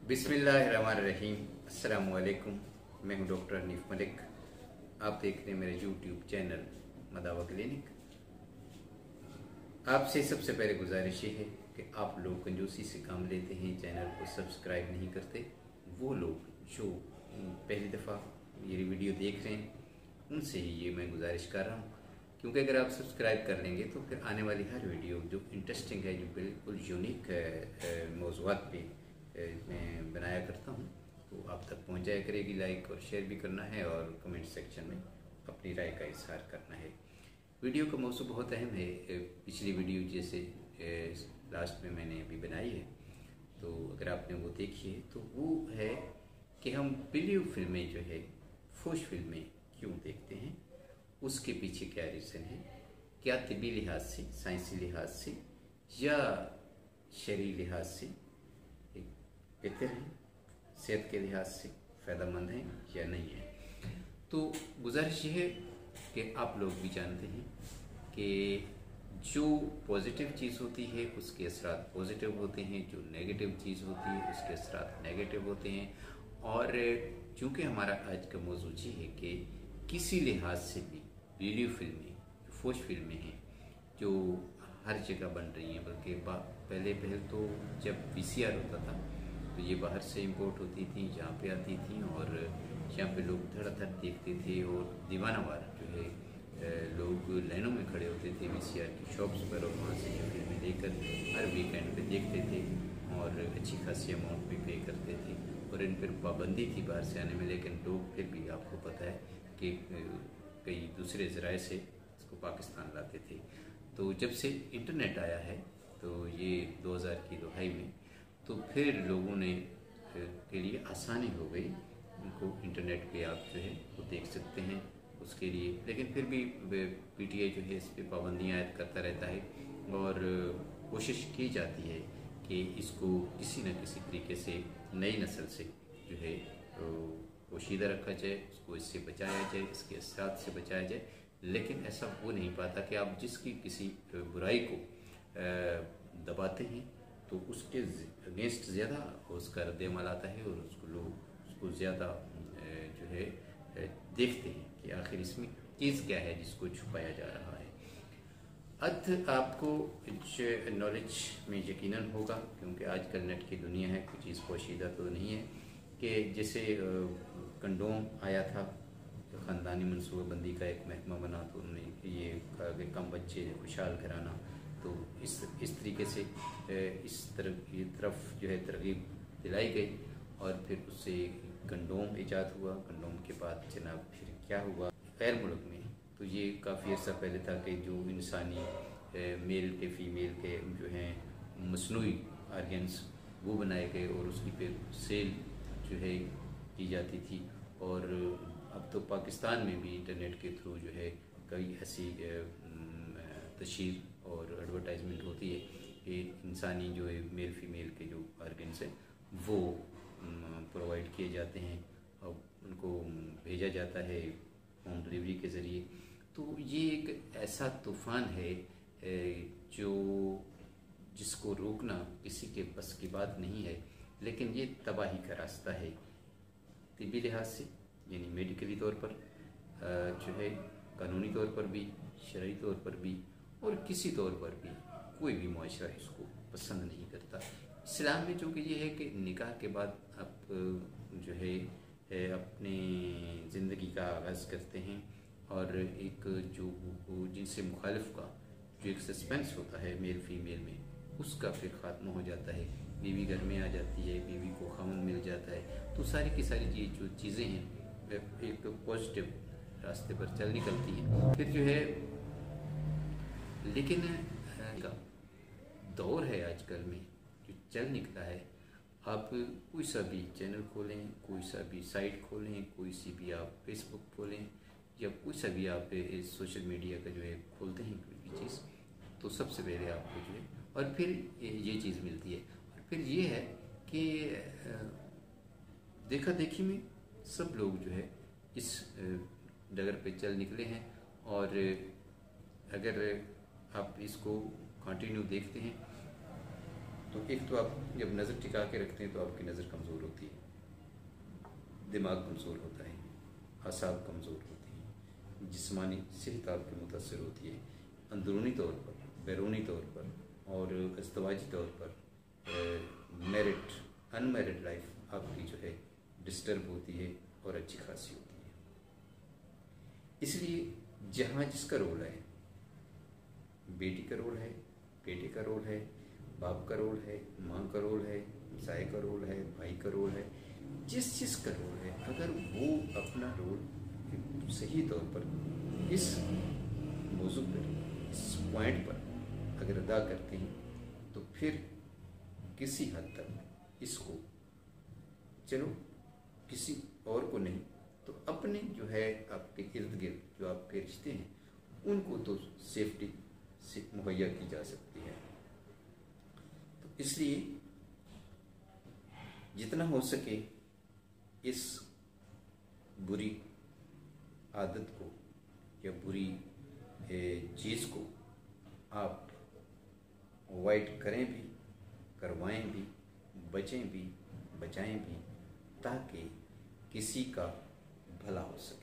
बिस्मिल्लाहिर्रहमानिर्रहीम। अस्सलाम वालेकुम। मैं हूं डॉक्टर हनीफ मलिक। आप देख रहे हैं मेरे यूट्यूब चैनल मदावा क्लिनिक। आपसे सबसे पहले गुजारिश ये है कि आप लोग कंजूसी से काम लेते हैं, चैनल को सब्सक्राइब नहीं करते। वो लोग जो पहली दफ़ा ये वीडियो देख रहे हैं उनसे ही ये मैं गुजारिश कर रहा हूँ, क्योंकि अगर आप सब्सक्राइब कर लेंगे तो फिर आने वाली हर वीडियो जो इंटरेस्टिंग है, जो बिल्कुल यूनिक मौज़ूआत पे मैं बनाया करता हूँ, तो आप तक पहुँच जाया करेगी। लाइक और शेयर भी करना है और कमेंट सेक्शन में अपनी राय का इजहार करना है। वीडियो का मौजू बहुत अहम है। पिछली वीडियो जैसे लास्ट में मैंने अभी बनाई है, तो अगर आपने वो देखी है तो वो है कि हम बॉलीवुड फिल्में जो है, फौश फिल्में क्यों देखते हैं, उसके पीछे क्या रीज़न है। क्या तिब्बी लिहाज से, साइंसी लिहाज से या शरई लिहाज से बेहतर है, सेहत के लिहाज से फ़ायदेमंद है या नहीं है। तो गुजारिश ये है कि आप लोग भी जानते हैं कि जो पॉजिटिव चीज़ होती है उसके असरात पॉजिटिव होते हैं, जो नेगेटिव चीज़ होती है उसके असरात नेगेटिव होते हैं। और चूँकि हमारा आज का मौजू ये है कि किसी लिहाज से भी वीडियो फिल्में, जो फौश फिल्में हैं, जो हर जगह बन रही हैं, बल्कि पहले तो जब VCR होता था तो ये बाहर से इंपोर्ट होती थी, यहाँ पे आती थी और यहाँ पे लोग धड़ाधड़ देखते थे और दीवानावार जो है लोग लाइनों में खड़े होते थे VCR की शॉप्स पर, और वहाँ से जो फिल्में लेकर हर वीकेंड पे देखते थे और अच्छी खासी अमाउंट भी पे करते थे। और इन पर पाबंदी थी बाहर से आने में, लेकिन लोग फिर भी, आपको पता है कि कई दूसरे ज़राए से इसको पाकिस्तान लाते थे। तो जब से इंटरनेट आया है, तो ये 2000 की दहाई में, तो फिर लोगों ने के लिए आसानी हो गई। उनको इंटरनेट पे आप जो है वो देख सकते हैं उसके लिए, लेकिन फिर भी PTI जो है इस पर पाबंदियाँ आयद करता रहता है और कोशिश की जाती है कि इसको किसी न किसी तरीके से नई नस्ल से जो है पोशीदा रखा जाए, उसको इससे बचाया जाए, इसके असरात से बचाया जाए। लेकिन ऐसा हो नहीं पाता कि आप जिसकी किसी बुराई को दबाते हैं तो उसके अगेंस्ट ज़्यादा उसका रद्द-ए-अमल आता है और उसको ज़्यादा जो है देखते हैं कि आखिर इसमें चीज़ क्या है जिसको छुपाया जा रहा है। आपको नॉलेज में यकीनन होगा, क्योंकि आजकल नेट की दुनिया है, कोई चीज़ पोशीदा तो नहीं है। कि जैसे कंडोम आया था, ख़ानदानी मनसूबाबंदी का एक महकमा बना, तो उन्होंने ये कहा कि कम बच्चे खुशहाल घराना, तो इस तरीके से इस तरफ जो है तरगीब दिलाई गई और फिर उससे कंडोम ईजाद हुआ। कंडोम के बाद जनाब फिर क्या हुआ गैर मुल्क में, तो ये काफ़ी अर्सा पहले था कि जो इंसानी मेल के फ़ीमेल के जो हैं मसनूई आर्गन्स वो बनाए गए और उसकी फिर सेल जो है की जाती थी। और अब तो पाकिस्तान में भी इंटरनेट के थ्रू जो है कई ऐसी तशहीर और एडवर्टाइजमेंट होती है कि इंसानी जो है मेल फीमेल के जो आर्गन्स हैं वो प्रोवाइड किए जाते हैं और उनको भेजा जाता है होम डिलीवरी के ज़रिए। तो ये एक ऐसा तूफ़ान है जिसको रोकना किसी के बस की बात नहीं है, लेकिन ये तबाही का रास्ता है तिब्बी लिहाज से, यानी मेडिकली तौर पर जो है, कानूनी तौर पर भी, शरई तौर पर भी, और किसी तौर पर भी कोई भी मुआशरा इसको पसंद नहीं करता। इस्लाम में चूँकि ये है कि निकाह के बाद आप जो है अपनी ज़िंदगी का आगाज़ करते हैं और एक जो जिनसे मुखालिफ का जो एक सस्पेंस होता है मेल फीमेल में, उसका फिर ख़ात्मा हो जाता है। बीवी घर में आ जाती है, बीवी को खामन मिल जाता है। तो सारी की सारी ये जो चीज़ें हैं एक पॉजिटिव रास्ते पर चल निकलती हैं। फिर जो है, लेकिन का दौर है आजकल में जो चल निकला है, आप कोई सा भी चैनल खोलें, कोई सा भी साइट खोलें, कोई सी भी आप फेसबुक खोलें या कोई सा भी आप सोशल मीडिया का जो है खोलते हैं कोई भी चीज़, तो सबसे पहले आपको जो है और फिर ये चीज़ मिलती है। और फिर ये है कि देखा देखी में सब लोग जो है इस डगर पे चल निकले हैं। और अगर आप इसको कंटिन्यू देखते हैं तो एक तो आप जब नज़र टिका के रखते हैं तो आपकी नज़र कमज़ोर होती है, दिमाग कमज़ोर होता है, असाब कमज़ोर होती हैं, जिस्मानी सेहत आपकी मुतासर होती है, अंदरूनी तौर पर, बैरूनी तौर पर और अज़दवाजी तौर पर मैरिड अनमैरिड लाइफ आपकी जो है डिस्टर्ब होती है और अच्छी खासी होती है। इसलिए जहाँ जिसका रोल है, बेटी का रोल है, बेटे का रोल है, बाप का रोल है, माँ का रोल है, साए का रोल है, भाई का रोल है, जिस का रोल है, अगर वो अपना रोल सही तौर पर इस मौजू पर, इस पॉइंट पर अगर अदा करते हैं तो फिर किसी हद तक इसको, चलो किसी और को नहीं तो अपने जो है आपके इर्द गिर्द जो आपके रिश्ते हैं उनको तो सेफ्टी से मुहैया की जा सकती है। तो इसलिए जितना हो सके इस बुरी आदत को या बुरी चीज़ को आप अवॉइड करें भी, करवाएं भी, बचें भी, बचाएं भी, ताकि किसी का भला हो सके।